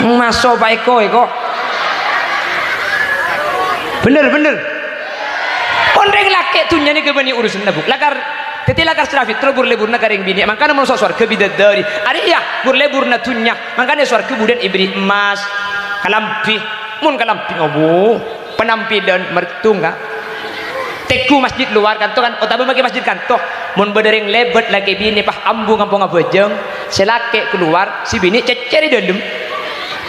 Masuk Pak Eko bener ondreng laki tunya ni kebani urusan nabuk lakar teti lakar serafit terus berlebur na karing bini makanya mau suar kebidadari ada iya berlebur na tunya makanya suar kemudian ibri emas kalampi mun kalampi ngobu penampi dan mertunga teku masjid luar kanto kan otabe bagi masjid kanto mun bedereng lebet laki bini pah ambu kampung abejeng selake keluar si bini ceceri dalam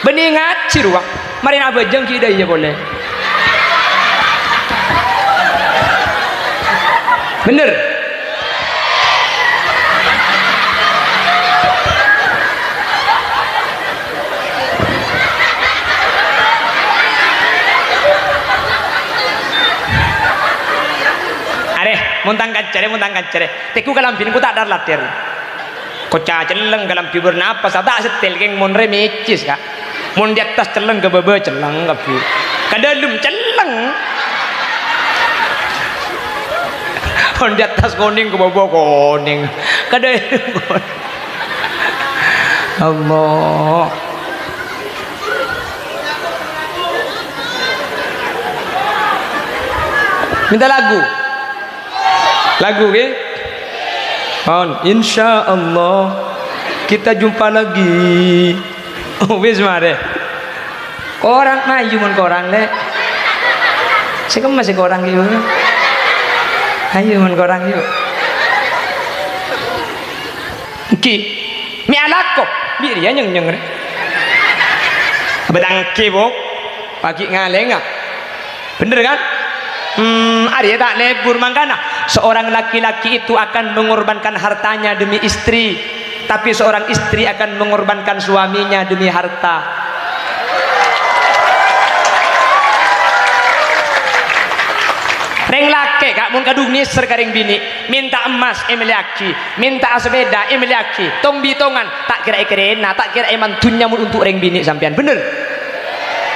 beningat si ruang mari abejeng kita iya boleh bener muntang kancere teku kalampin ku tak dar latir kocak celeng kalampi bernapas tak setel keng mon remecis kak mon di atas celeng ke bebe celeng kapi kadalum celeng mon di atas kuning ke bebe kuning kadalum Allah minta lagu ke? Insya Allah kita jumpa lagi. Oh wis mare. Orang maju mun korang le. Sekem masih korang yuk. Ayo mun korang yuk. Ki mi alako bi dia nyeng re. Bedang kibok pagi ngaleng bener kan? Ada tak lebur mangkana seorang laki-laki itu akan mengorbankan hartanya demi istri tapi seorang istri akan mengorbankan suaminya demi harta reng laki kak mun kadung niser karing bini minta emas emeliaki minta asbeda emeliaki tong bitongan tak kira kerena tak kira mantunya mun untuk reng bini sampean bener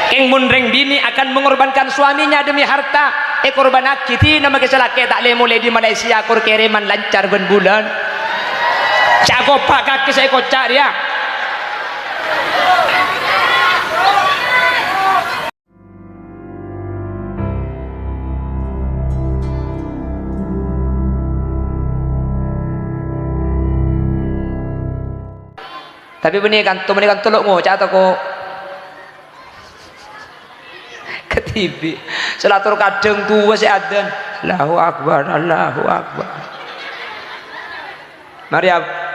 keng mun reng bini akan mengorbankan suaminya demi harta korban akiti nama keselake tak le mulai di Malaysia kur kereman lancar ben bulan cago pak kaki saya kocak dia tapi benih kan tolok ngocak atau kok ketibi selatur kadang tua si adan Allahu Akbar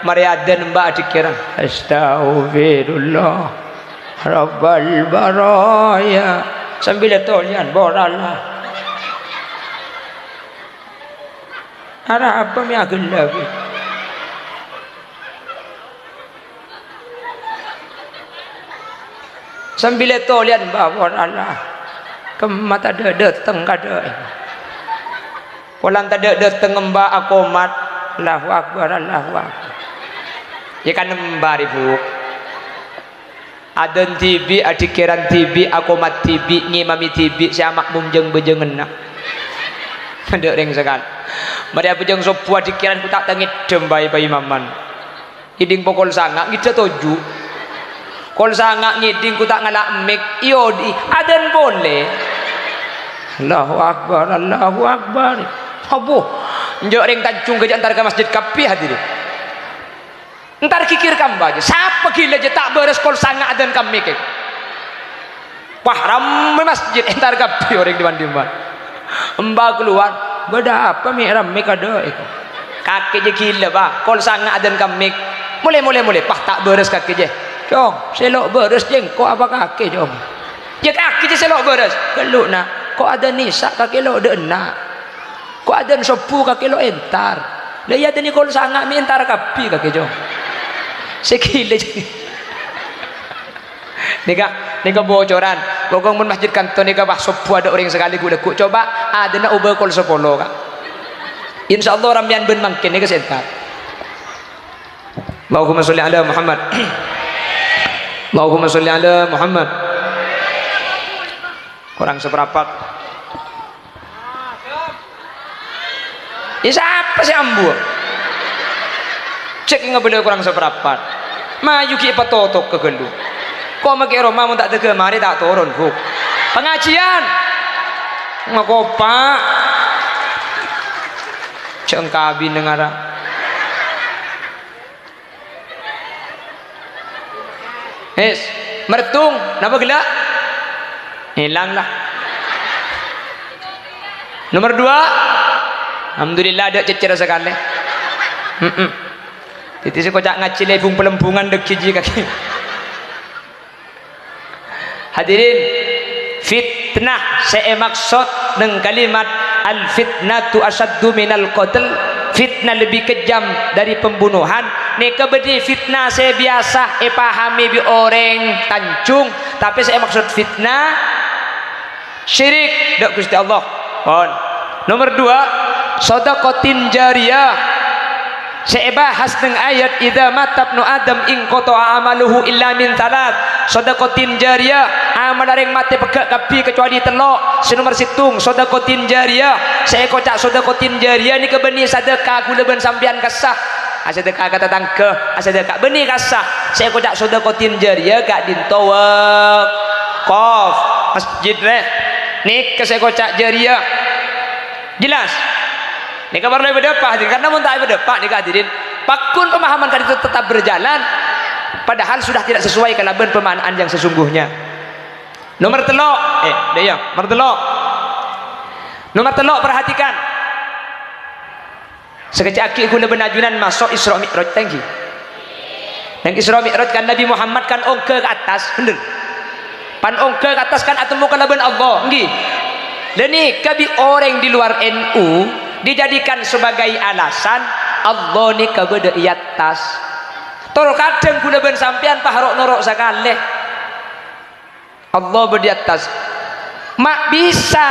mari adan mbak dikira astagfirullah rabbal baraya sambil tolian borallah ada apa mi agel lagi sambil tolian borallah kemat ada dateng kada polan tak dateng mbak akomat Allahu Akbar ya kan mbak ibu adan tibi adikiran tibi akomat tibi ngimami tibi si amak mumjeng bejeng enak ada ring sekali mari bejeng sopu adikiran ku tak tengit dembai bayi maman iding pokol sangak kita toju kol sangak ngiding ku tak ngalak mik iyo di adan boleh Allahu Akbar abuh njok ring tancung ke antar ke masjid kapi hadirin entar kikir kamba aja siapa gila aja tak beres kol sangak adan kami ke wah ramai masjid entar kapi orang di mandiman mbak keluar beda apa mi ramai kada itu kaki je gila bah kol sangak adan kami mulai pah tak beres kaki je jom selok beres jeng kok apa kaki jom ya kaki je selok beres keluk nak kok ada nisa kaki lo de enak kok ada sepu kaki lo entar lah ya tadi kol sangat mi entar kapi kaki jom sekile nika bocoran gogong mun masjid kanton nika bah sepu ada orang sekali gula ku coba ada na ubah kol 10 kak insyaallah ramian ben mangkin nika sentar Allahumma sholli ala Muhammad Allahumma sholli ala Muhammad kurang seperempat siapa sih ambu cek nggak boleh kurang seperempat maju ki patotok ke gelu Kok make Roma mun tak tege mari tak turun, Bu. Pengajian. Ngoko Pak. Cengkabi nengara. Mertung, napa gila? Hilanglah. Nomor 2, alhamdulillah ada cecer sekali. Titi sekocak ngacil lebung pelembungan dek hiji kaki. Hadirin, fitnah saya maksud dengan kalimat al fitnatu asaddu minal qatl. Fitnah lebih kejam dari pembunuhan. Nika bedi fitnah saya biasa pahami bi orang tancung, tapi saya maksud fitnah syirik dak Gusti Allah. Nomor 2, sedekah jariyah. Saya bahas dengan ayat idza mata ibnu adam in qata'a amaluhu illa min thalath. Sedekah jariyah, amal ring mati pegak kapi kecuali telok. Nomor 7, sedekah jariyah. Saya kocak sedekah jariyah ni kebeni sedekah kula ben sampean kasah. Sedekah kata tangke, sedekah beni kasah. Saya kocak sedekah jariyah gak dintawak. Qaf masjid reh. Ni ke saya kocak jariyah. Jelas? Ini kabar lebih depan, karena mun tak berdepan nih hadirin. Pakun pemahaman kan itu tetap berjalan, padahal sudah tidak sesuai kalaban pemahaman yang sesungguhnya. Nomor telok, nomor telok perhatikan. Sekejap aku guna benajunan masuk Isra Mi'raj tinggi. Dan Isra Mi'raj kan Nabi Muhammad kan ongke ke atas, bener. Pan ongke ke atas kan atemu kalaban Allah, nggih. Leni kabi orang di luar NU dijadikan sebagai alasan Allah ni kabeda di atas. Tol kadang guna ben sampean paharok norok sakale. Allah berdi atas. Mak bisa.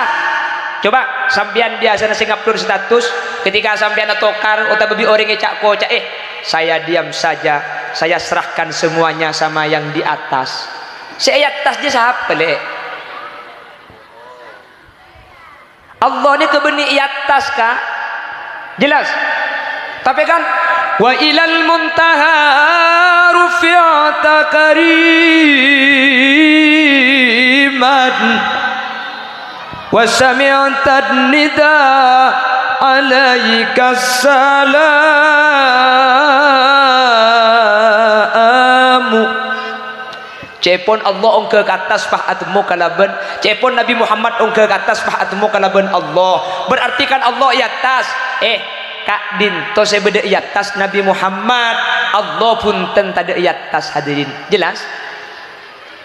Coba sampean biasa na Singapura status ketika sampean tokar atau bebi orang ngecak kocak saya diam saja. Saya serahkan semuanya sama yang di atas. Saya atas dia siapa le? Allah ni kebeni atas kah? Jelas. Tapi kan wa ilal muntaha rufi'ata kariman wa sami'ta nida alaika salamu. Cepon Allah ongke ke atas pah atmu kalaban. Cepon Nabi Muhammad ongke ke atas pah atmu kalaban Allah. Berarti kan Allah di atas. Kak dinto saya beda di atas Nabi Muhammad. Allah pun tentada di atas hadirin. Jelas?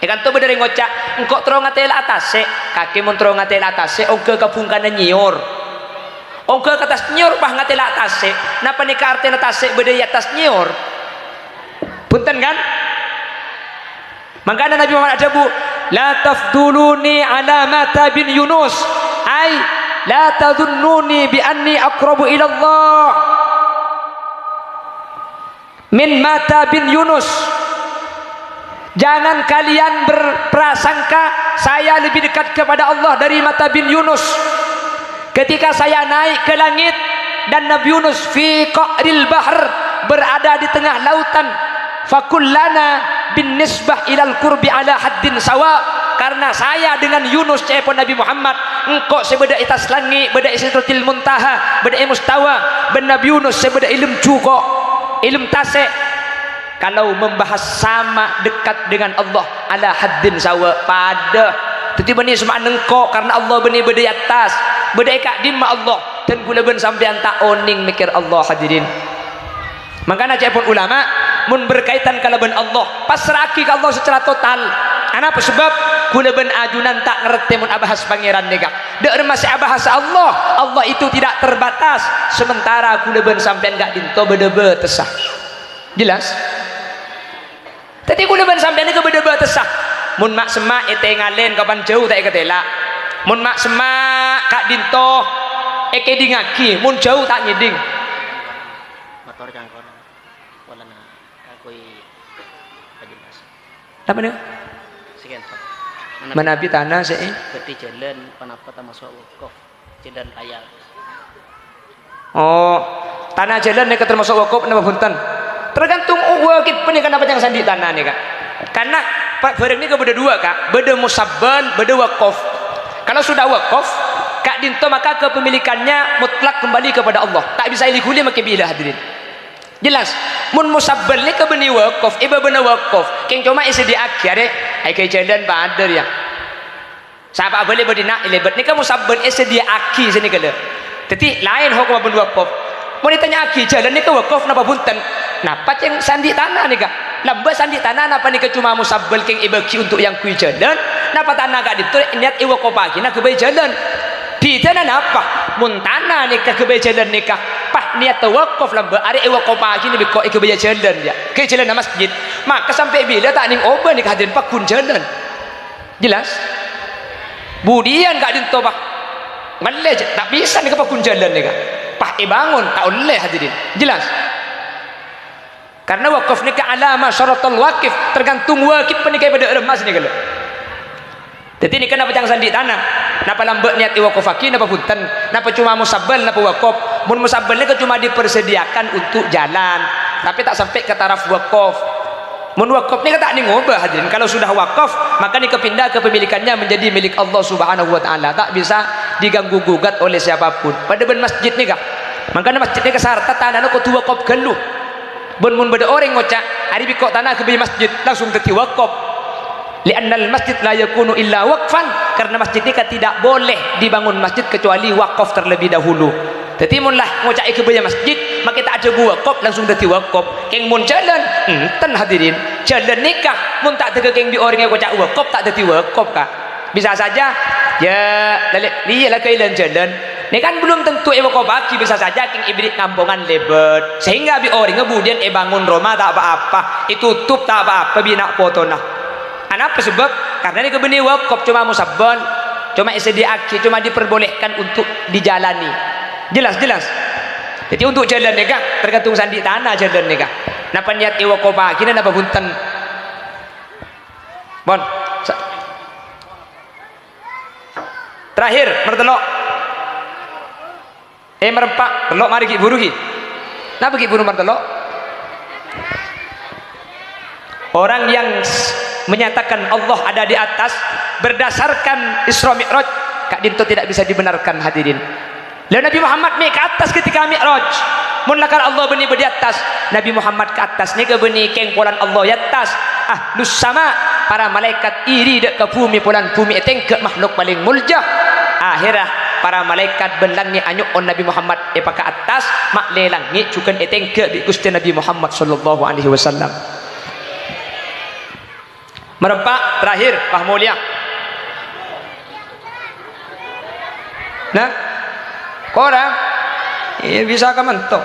Kan tu beda ngocak. Engkau terong ngatel atas kaki mun terong ngatel atas ongke ke pungkana nyiur. Ongke ke atas nyiur pah ngatel atas napa ni ka arti atas beda di atas nyiur. Punten kan? Makanya Nabi Muhammad ada bu, la tafduluni ala mata bin Yunus, ay la tadhunnuni bi anni aqrabu ila Allah min mata bin Yunus. Jangan kalian berprasangka saya lebih dekat kepada Allah dari mata bin Yunus. Ketika saya naik ke langit dan Nabi Yunus fi qa'ril bahr berada di tengah lautan, fakullana bin nisbah ilal kurbi ala haddin sawa. Karena saya dengan Yunus cepon Nabi Muhammad engkau sebeda atas langit beda sidratil muntaha beda mustawa ben Nabi Yunus sebeda ilm cuko ilm tasek. Kalau membahas sama dekat dengan Allah ala haddin sawa pada teti beni semua engkau karena Allah beni beda atas beda kak dimma Allah dan gula ben sampean tak oning mikir Allah hadirin. Makanya cepon ulama mun berkaitan kalaban Allah pasrahki ke Allah secara total. Kenapa? Sebab kula ben ajunan tak ngerti mun abahas pangeran nega. Dek masih abahas Allah. Allah itu tidak terbatas. Sementara kula ben sampean gak dinto beda-beda tesah. Jelas? Tadi kula ben sampean ni ke beda-beda tesah. Mun mak semak ete ngalen kapan jauh tak ketela. Mun mak semak kak dinto eke dingaki mun jauh tak ngiding. Motor kang kono. Apa ni? Sekian Pak. Manabi tanah saya. Beti jalan panapa ta masuk wakaf. Jalan kaya. Oh, tanah jalan ni termasuk wakaf napa punten? Tergantung wakif pun kan apa yang sandi tanah ni kak. Karena pak bareng ni ke beda dua kak, beda musabbal, beda wakaf. Kalau sudah wakaf kak dinto maka kepemilikannya mutlak kembali kepada Allah, tak bisa ilikuli makin bila hadirin. Jelas mun musabbal ni ke beni wakaf iba bena wakaf keng cuma isi di akhir ai kai jalan bader ya sahabat boleh berdina ilebet ni kan musabbal isi di akhir sini kala jadi lain hukum ben wakaf. Mau ditanya aki jalan ni ke wakaf napa punten napa ceng sandi tanah ni kak lambat sandi tanah napa ni ke cuma musabbal keng ibaki untuk yang kui jalan napa tanah kak ditu niat iwa kopagi nak kebai jalan di tanah napa mun tanah ni ke kebai jalan ni kak pah niat wakaf lambat ari iwa kopagi ni biko kebai jalan ya ke jalan masjid maka sampai bila tak ning oban ni hadirin pak kun jalan jelas budian kak dinto pak ngaleh tak bisa ni ke pak kun jalan ni kak pah bangun tak oleh hadirin jelas karena wakaf ni ke alama syaratul wakif tergantung wakif ni kayak pada emas ni kalau jadi ni kenapa jangan sandi tanah napa lambat niat wakaf aki napa punten napa cuma musabbal napa wakaf mun musabbal ni ke cuma dipersediakan untuk jalan tapi tak sampai ke taraf wakaf. Mun wakaf ni tak ngubah hadirin kalau sudah wakaf maka ni kepindah kepemilikannya menjadi milik Allah Subhanahu wa taala tak bisa diganggu gugat oleh siapapun pada ben masjid ni kah makanya masjid ni kesarta tanah ko tu wakaf gelu ben mun beda orang ngocak ari biko tanah ke masjid langsung teti wakaf li'anna al-masjid la yakunu illa waqfan karena masjid ni tidak boleh dibangun masjid kecuali wakaf terlebih dahulu. Jadi mun lah ngocak ke masjid maka tak ada wakaf langsung teti wakaf keng mun jalan ten hadirin jalan nikah mun tak tege keng bi orang yang ngocak wakaf tak teti wakaf kah bisa saja ya liyalah kailan jalan ni kan belum tentu wakaf baki bisa saja keng ibrit kampungan lebet sehingga bi orang kemudian bangun rumah tak apa-apa tutup tak apa-apa bi nak foto nah apa sebab karena ni kebeni wakaf cuma musabbal cuma isi diaki cuma diperbolehkan untuk dijalani jelas jadi untuk jalan ni kah tergantung sandi tanah jalan ni kah napa niat wakaf baki ni napa punten bon terakhir mertelok merempak telok mari ki buru ki napa ki buru mertelok orang yang menyatakan Allah ada di atas berdasarkan Isra Mi'raj kak dinto tidak bisa dibenarkan hadirin lalu Nabi Muhammad naik ke atas ketika Mi'raj mun lakar Allah beni di atas Nabi Muhammad ke atas ni ke beni keng polan Allah di atas ahlus sama para malaikat iri dek ke bumi polan bumi eteng ke makhluk paling muljah akhirah para malaikat benlangi anyuk on Nabi Muhammad ke atas mak lelangi cukan eteng ke di Gusti Nabi Muhammad sallallahu alaihi wasallam merempak terakhir Pak Mulia nah korang bisa ke mentok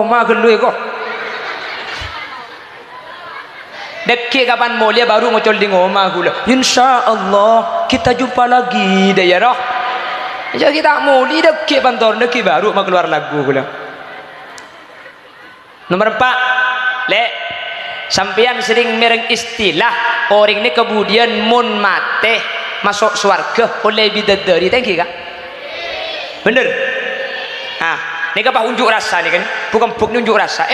ma gendui kok dekik kapan mulia baru ngocol di ngoma gula insyaallah kita jumpa lagi deh ya roh jadi kita muli dekik bantor dekik baru mau keluar lagu gula nomor 4 le sampean sering mereng istilah orang ini kemudian mun mate masuk surga oleh bidadari thank you kak bener ini kan unjuk rasa ni kan bukan unjuk rasa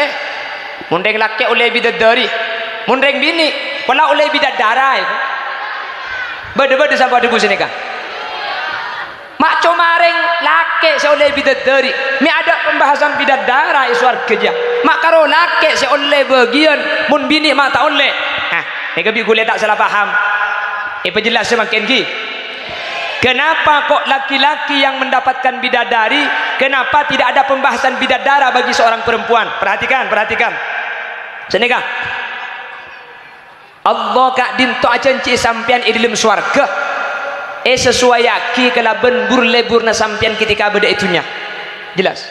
mundeng laki oleh bidadari mundeng bini pula oleh bidadara beda-beda sampai di sini kak mak comareng laki seoleh bidadari mi ada pembahasan bidadara surga dia mak karo laki seoleh bagian mun bini mak tak oleh ini kebi gule tak salah paham penjelas semakin ki kenapa kok laki-laki yang mendapatkan bidadari kenapa tidak ada pembahasan bidadara bagi seorang perempuan perhatikan sini kak Allah kak dinto ajanci sampian dalam swarga sesuai yaki kelaben burlebur na sampian ketika beda itunya jelas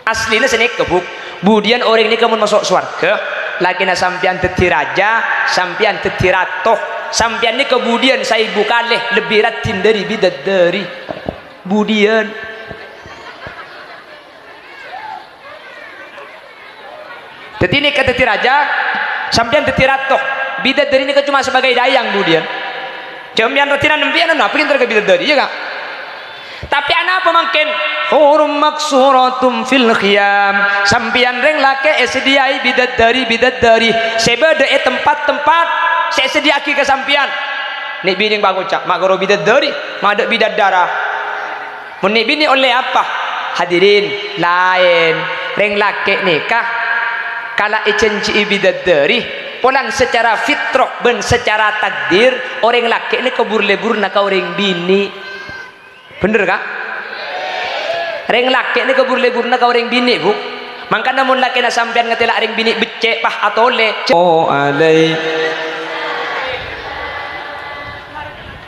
aslinya sini kebuk budian orang ini kamu masuk swarga lagi na sampian teti raja sampian teti ratoh sampian ini kemudian saya buka lebih ratin dari bidadari budian teti ini ke teti raja sampian teti ratoh bidadari ini cuma sebagai dayang budian sampian ratinan nempian apa yang terkait bidadari ya kak tapi anak apa mungkin hurum maksuratum fil khiyam sampian reng lake sediai bidadari sebeda tempat-tempat saya sediaki ke sampian nek bini bagus cak mak goro bidadari mak ada bidadara mun nek bini oleh apa hadirin lain reng lake nikah kala icenci bidadari polan secara fitrah ben secara takdir orang laki ini kebur lebur nak orang bini bener kah reng laki ini kebur lebur nak orang bini bu maka namun laki nak sampean ngetela orang bini becek pah atau le oh alai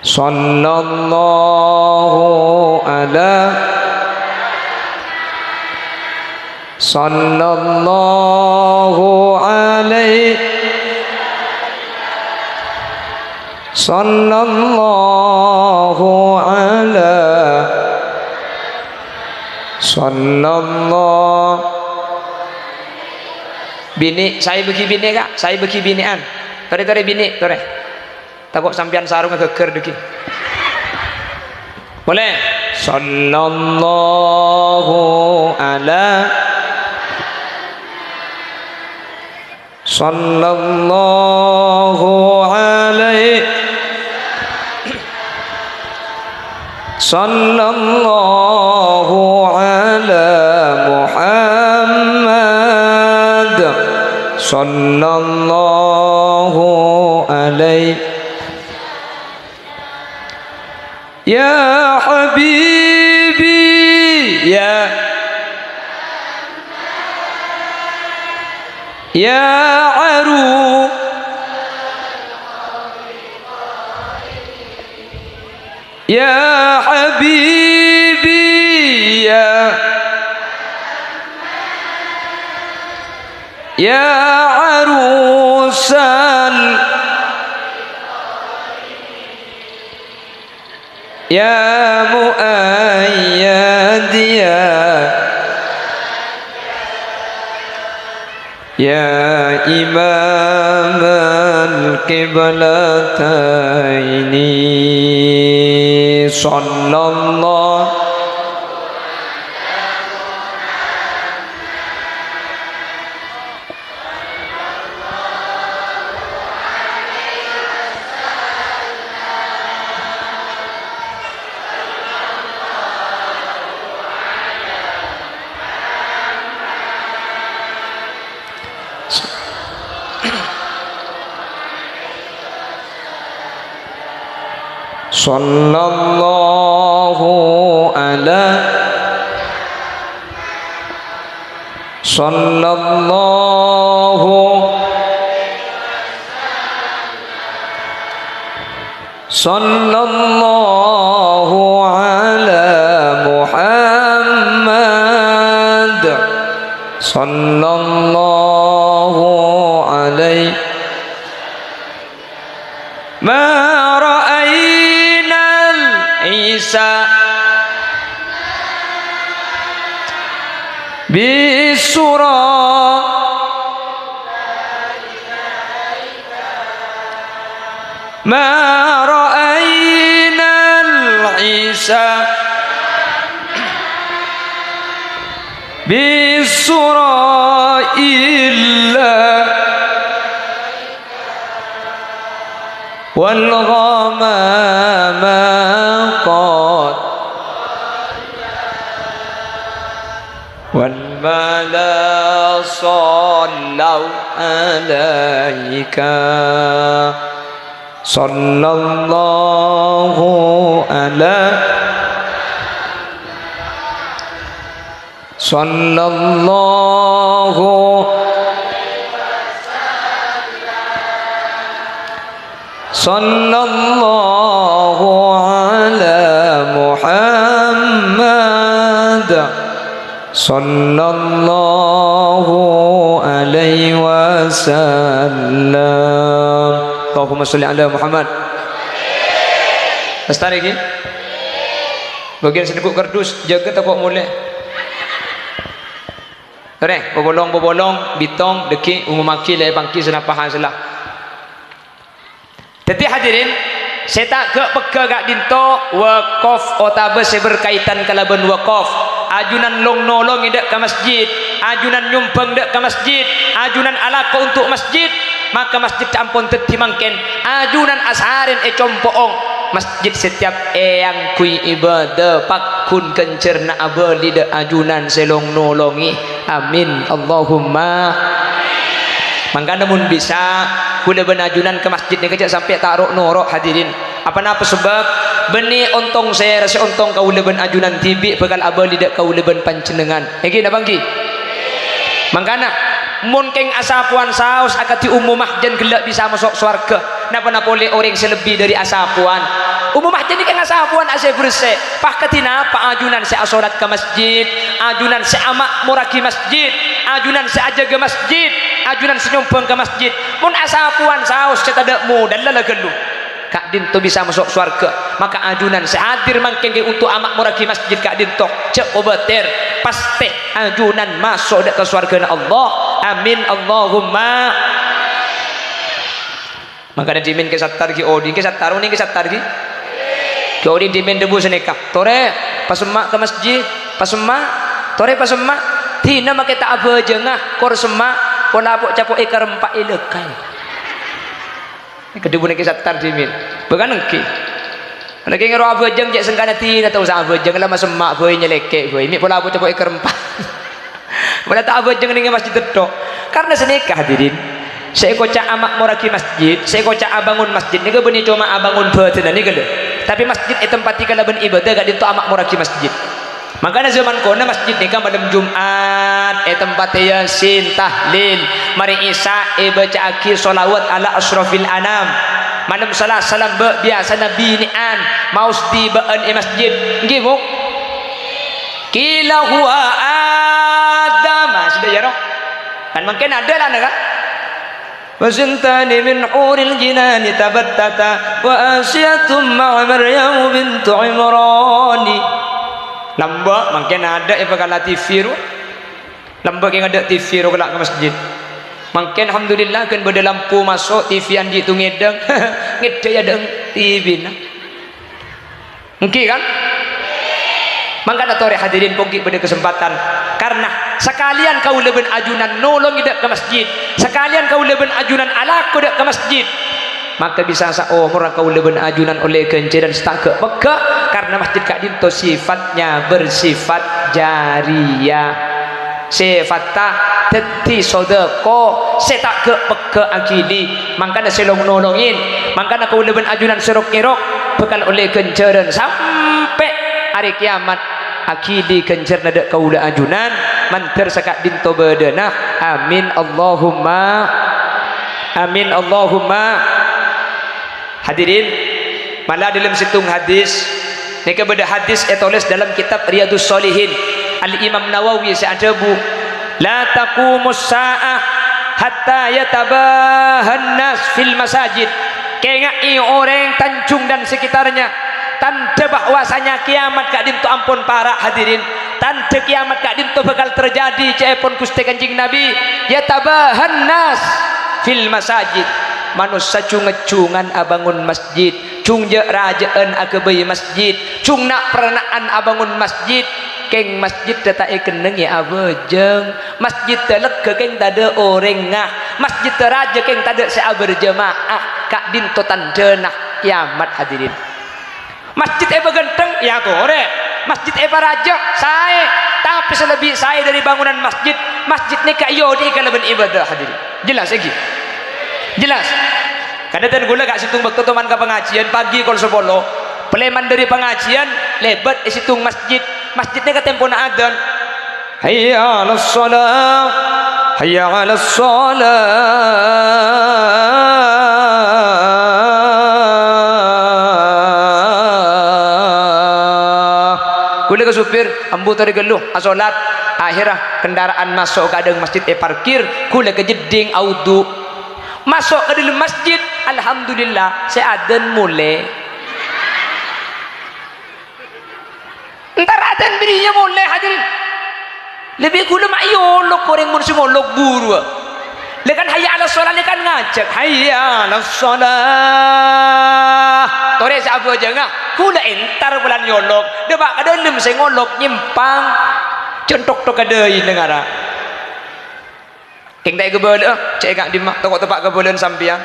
sallallahu ala sallallahu alaihi sallallahu ala sallallahu bini saya bagi bini kak saya bagi binian tore bini tore takut sampian sarung geger deki boleh sallallahu ala sallallahu alaihi sallallahu ala Muhammad sallallahu alaihi ya habibi ya aru ya habibi ya arusan ya muayyad ya imam al-qiblataini sallallahu sallallahu ala sallallahu ala Muhammad sallallahu alaihi ma Isa bisurah ma ra'ayna al-Isa bisurah illa wal ghamama qad wal mala sallu alaika sallallahu ala sallallahu sallallahu ala Muhammad sallallahu alaihi wasallam. Allahumma sholli ala Muhammad. Lestari lagi. Bagian sedekuk kardus jaga tak kok mulai. Tore, bobolong bitong deki umum maki le bangki senapahan salah. Jadi hadirin saya tak ke peka gak dinto wakaf otabe saya berkaitan kalaban wakaf ajunan long nolong dak ke masjid, ajunan nyumbang dak ke masjid, ajunan alaka untuk masjid, maka masjid campun tetimangken ajunan asarin compoong masjid setiap yang kui ibadah pakun kencerna abali dak ajunan selong nolongi amin Allahumma. Maka namun bisa kula benajunan ke masjid ni kecak sampai taruh norok hadirin. Apa sebab beni ontong saya rasa ontong kau leben ajunan tibi bakal abal lidak kau leben pancenengan. Egi na bangki. Mangkana mun keng asapuan saus akati umumah jan gelak bisa masuk swarga. Napa boleh orang selebih dari asapuan. Umumah jadi keng asapuan ase bersih. Pah katina pa ajunan saya salat ke masjid, ajunan saya amak muraki masjid, ajunan saya jaga masjid, ajunan senyumpang ke masjid. Mun asapuan saus cetada mudan lalagelu. Kak dinto bisa masuk surga, maka ajunan sehadir mangkeng untuk amak muraki masjid kak dinto cek obater pasti ajunan masuk ke surga Allah amin Allahumma. Maka ada dimin ke sattar ki odi ke sattar ni ke sattar ki odi dimin debu seneka tore pasemak ke masjid pasemak tore pasemak tina make tak apa jengah kor semak pola apok capok ekar empat elekai kedua ni kisah tar dimin bukan engki nak ngero apa jeng jak sengkana tina tahu sa apa jeng lama semak boy nyelekek boy mi pola apa coba ekor empat pada tak apa jeng ning masjid tok karena senikah hadirin saya kocak amak moraki masjid saya kocak abangun masjid ni ke beni cuma abangun badan ni ke tapi masjid itu tempat tinggal ben ibadah gak dinto amak moraki masjid. Makanya zaman kona masjid ni kan malam Jumat tempat yasin tahlil mari isya baca akhir solawat ala asrafil anam malam salat salam biasa nabi nian maus tibaan masjid ngimu kila huwa adam sudah ya roh kan mungkin ada lah kan wasintani min huril jinani tabattata wa asyatum ma'a maryam bintu imrani lambak mungkin ada yang bakal TV ru lambak yang ada TV ru kelak ke masjid mungkin alhamdulillah kan pada lampu masuk TV andi tu ngedeng ngedeng ada TV nah mungkin kan maka ada tore hadirin pongki pada kesempatan karena sekalian kau leben ajunan nolong idak ke masjid sekalian kau leben ajunan alaku dak ke masjid maka bisa seumur kau leben ajunan oleh kencer dan setak peka karena masjid kak dinto sifatnya bersifat jariyah sifatnya teti sodeko setak ke peka akidi makanya selong nolongin makanya kau leben ajunan serok irok bukan oleh kencer sampai hari kiamat akidi kencer nada kau le ajunan manter sekak dinto bedana amin Allahumma amin Allahumma. Hadirin malah dalam situng hadis ni kepada hadis tulis dalam kitab Riyadhus Shalihin Al-Imam Nawawi seadabu la taqumus sa'ah hatta yatabahan nas fil masajid kengai orang Tanjung dan sekitarnya tanda bahwasanya kiamat kak dinto ampun para hadirin tanda kiamat kak dinto bakal terjadi cepon Gusti Kanjeng Nabi yatabahan nas fil masajid manusia cungecungan abangun masjid cungja rajaan akabai masjid cungna perenaan abangun masjid keng masjid tetai keneng ya abajeng masjid telek keng tada orang ngah masjid teraja keng tada saya berjemaah kak dinto tandena kiamat hadirin masjid genteng ya tore masjid raja saya tapi selebih saya dari bangunan masjid ni kak yodi kalau beribadah hadirin jelas lagi jelas kadang gula gak situng bakto teman ke pengajian pagi kalau sepuluh peleman dari pengajian lebat situng masjidnya ke tempo na adzan hayya 'alas shalah hayya 'alas shalah gula ke supir ambu tadi geluh asolat akhirah kendaraan masuk ke adang masjid parkir gula ke jeding audu masuk ke dalam masjid alhamdulillah saya adzan mulai entar adzan berinya mulai hadirin lebih gula mak yolok orang mun semolok buru lekan hayya 'alas shalah lekan ngajak hayya 'alas shalah tore sa abo aja nga kula entar bulan nyolok debak kada lem saya ngolok nyimpang contok tok kadeuy negara keng dai gebel cek gak di mak toko tepak gebeuleun sampean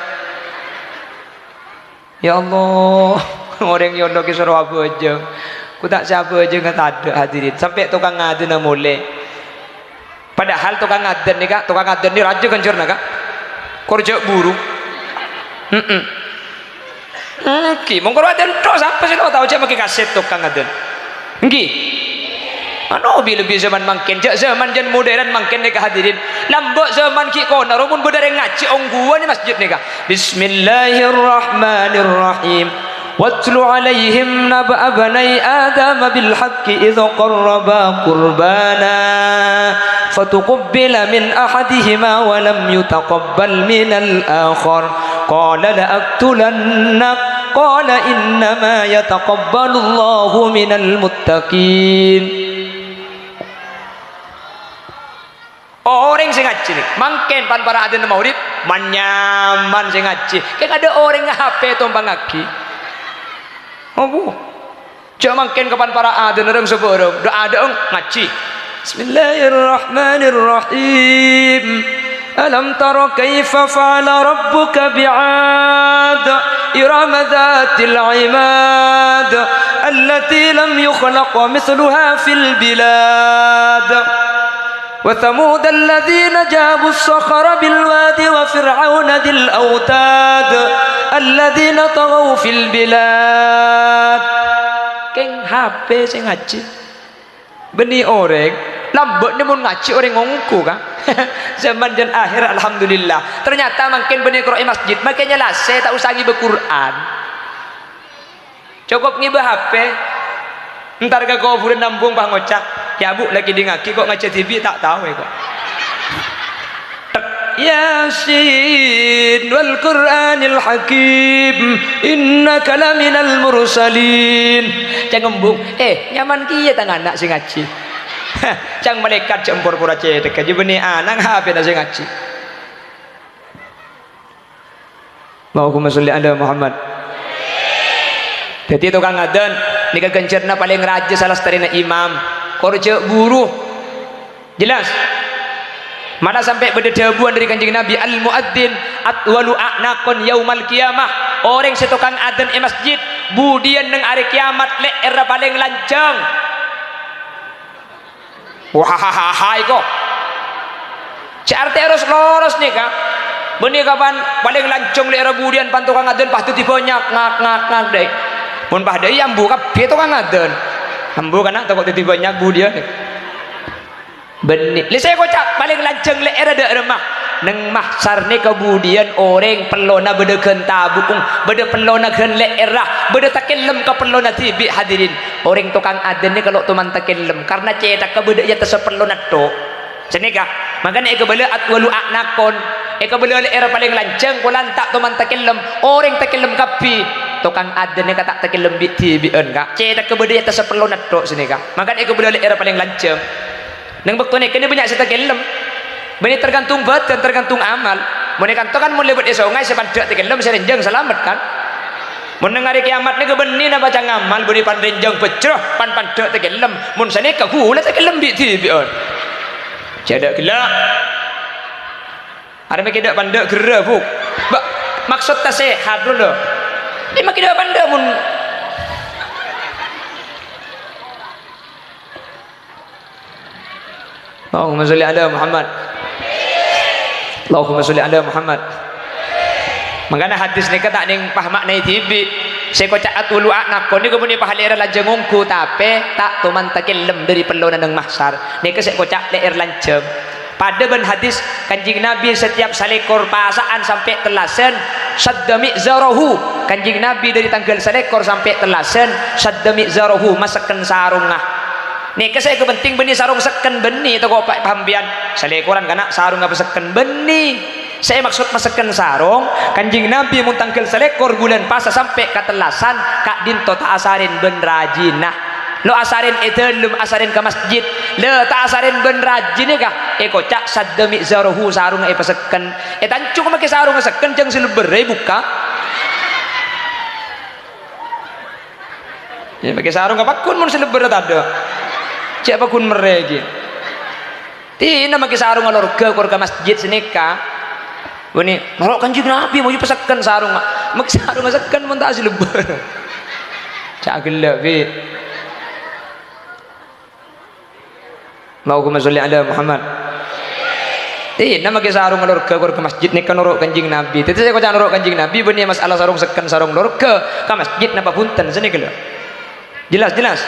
ya Allah orang nyolok ki suruh abo aja ku tak siapa aja nggak ada hadirin sampai tukang ngaden mulai padahal tukang ngaden nih kak tukang ngaden ini raja kencurna kak kerja buru ki mongko ngaden terus apa sih lo tahu aja pakai kaset tukang ngaden ngi anu lebih zaman mangken jak zaman jan modern mangken nih hadirin lambok zaman ki kona rumun bedare ngaji ongguan di masjid nih kak Bismillahirrahmanirrahim واتل عليهم نبأ بني آدم بالحق إذ قربا قربانا فتقبل من أحدهما ولم يتقبل من الآخر قال لأقتلنك قال إنما يتقبل الله من المتقين. Orang sing ngaji nih, mangken pan para aden maulid, manyaman sing ngaji. Kayak ada orang HP tumpang ngaki. Oh, jangan mungkin kapan para aden orang seborong, dah ada ngaji. Bismillahirrahmanirrahim. Alam tara kaifa fa'ala rabbuka bi'ad iram dhatil 'imad allati lam yukhlaq mithluha fil bilad. وثمود الذين جابوا الصخر بالواد وفرعون ذي الأوتاد الذين طغوا في البلاد. Keng HP sing ngaji beni orang lambok ni mun ngaji orang ngongku kan zaman dan akhir alhamdulillah ternyata makin beni Qur'an masjid makanya lah saya tak usah ngibe Quran cukup ngibe HP ntar ke kau bulan nambung bang ngocak ya bu lagi di ngaki kok ngaca TV tak tahu ya kok Yasin wal Qur'anil Hakim innaka laminal mursalin jangan ngembung nyaman kiye tang anak sing ngaji cang malaikat jempor pura cedek aja benih anak HP na sing ngaji Allahumma sholli ala Muhammad. Jadi tukang ngaden nika gencerna paling raja salah setarina imam korja buruh jelas mana sampai berdedabuan dari kanjeng Nabi al muadzin atwalu a'naqon yaumal qiyamah orang setukang adzan masjid budian neng hari kiamat le era paling lancang wahahaha iko CRT harus loros nih kak benih kapan paling lancang le era budian pantukang adzan pasti tibanyak ngak deh mun pahdai ambu kabeh tukang ngaden ambu kana toko titi banyak bu dia benih li saya kocak paling lanceng le era de remah neng mahsar ne kemudian orang pelona bede tabung bede pelona gen le era bede takellem ke pelona tibi hadirin orang tukang aden ni kalau tuman takellem karena cetak ke bede ya tesepelona to senika makanya ekebele atwalu a'naqon ekebele le era paling lanceng kulan tak tuman takellem orang takellem kapi tukang aden ni kata takellem bi tibieun kak cetak ke bede ya tesepelona to senika makanya ekebele le era paling lanceng neng bekto ni kene banyak setakellem bani tergantung badan tergantung amal mun kantokan mun lebet esongai sepandak takellem serenjeng selamat kan mun ngari kiamat ni kebeni na baca ngamal bani panrenjeng becrah pandak takellem mun sane ka gula takellem bi tibieun cedak gila ada makidak pandak gera bu maksud ta sehat dulu ini makidak pandak mun Allahumma sholli ala Muhammad Allahumma sholli ala Muhammad makanya hadis ni kata ning pah maknai tibi saya kocak atulu anakon ni kemudian pahalera lanjeng ngungku tapi tak tuman takillem dari pelonan nang mahsar ni ke saya kocak leer lanjeng pada ben hadis kanjing Nabi setiap salekor pasaan sampai telasen saddami zarahu kanjing Nabi dari tanggal salekor sampai telasen saddami zarahu masakan sarungah nih saya kepenting benih sarung seken benih atau kok pambian salekoran kana sarung apa seken benih saya maksud maseken sarung kanjing Nabi mun tangkel salekor bulan puasa sampai katelasan kak dinto tak asarin ben rajinah lo asarin itu lum asarin ke masjid lo tak asarin ben rajin kah kocak saddami zarahu sarung paseken tancung make sarung seken jang silebere buka Ya pakai sarung apa kun mun seleber ada. Cek apa kun meregi. Tina pakai sarung keluarga masjid senika. Wani norok Kanjeng Nabi mau pesakan sarung. Mak sarung sekan mun tak seleber. Cak gelap bi. Allahumma sholli ala Muhammad. Nama ke sarung keluarga masjid ni kan norok Kanjeng Nabi. Tetapi saya kata norok Kanjeng Nabi benih masalah sarung sekan sarung keluarga ke masjid napa punten sini kalau. Jelas.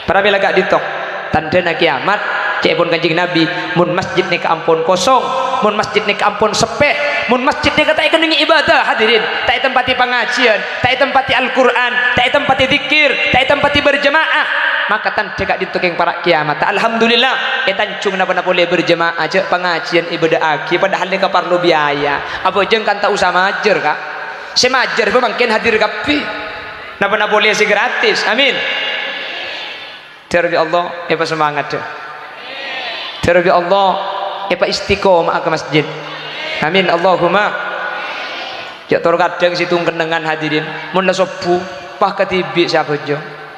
Para bila gak ditok tanda na kiamat cek pun Kanjeng Nabi mun masjid ni ke ampun kosong, mun masjid ni ke ampun sepeh, mun masjid ni kata ikan dengan ibadah hadirin, tak tempati pengajian, tak tempati Al-Quran, tak tempati zikir, tak tempati berjemaah, maka tanda gak ditok para kiamat. Alhamdulillah tancung napa boleh berjemaah aja pengajian ibadah aki padahal ni perlu biaya. Apa jeng kan tak usah majer kak? Semajer pemangkin hadir kapi. Napa boleh sih gratis. Amin. Terbi Allah apa semangat deh. Terbi Allah apa istiqomah ke masjid. Amin Allahumma. Ya tor kadang situng kenangan hadirin mun la sopu pah ketibi siapa jo.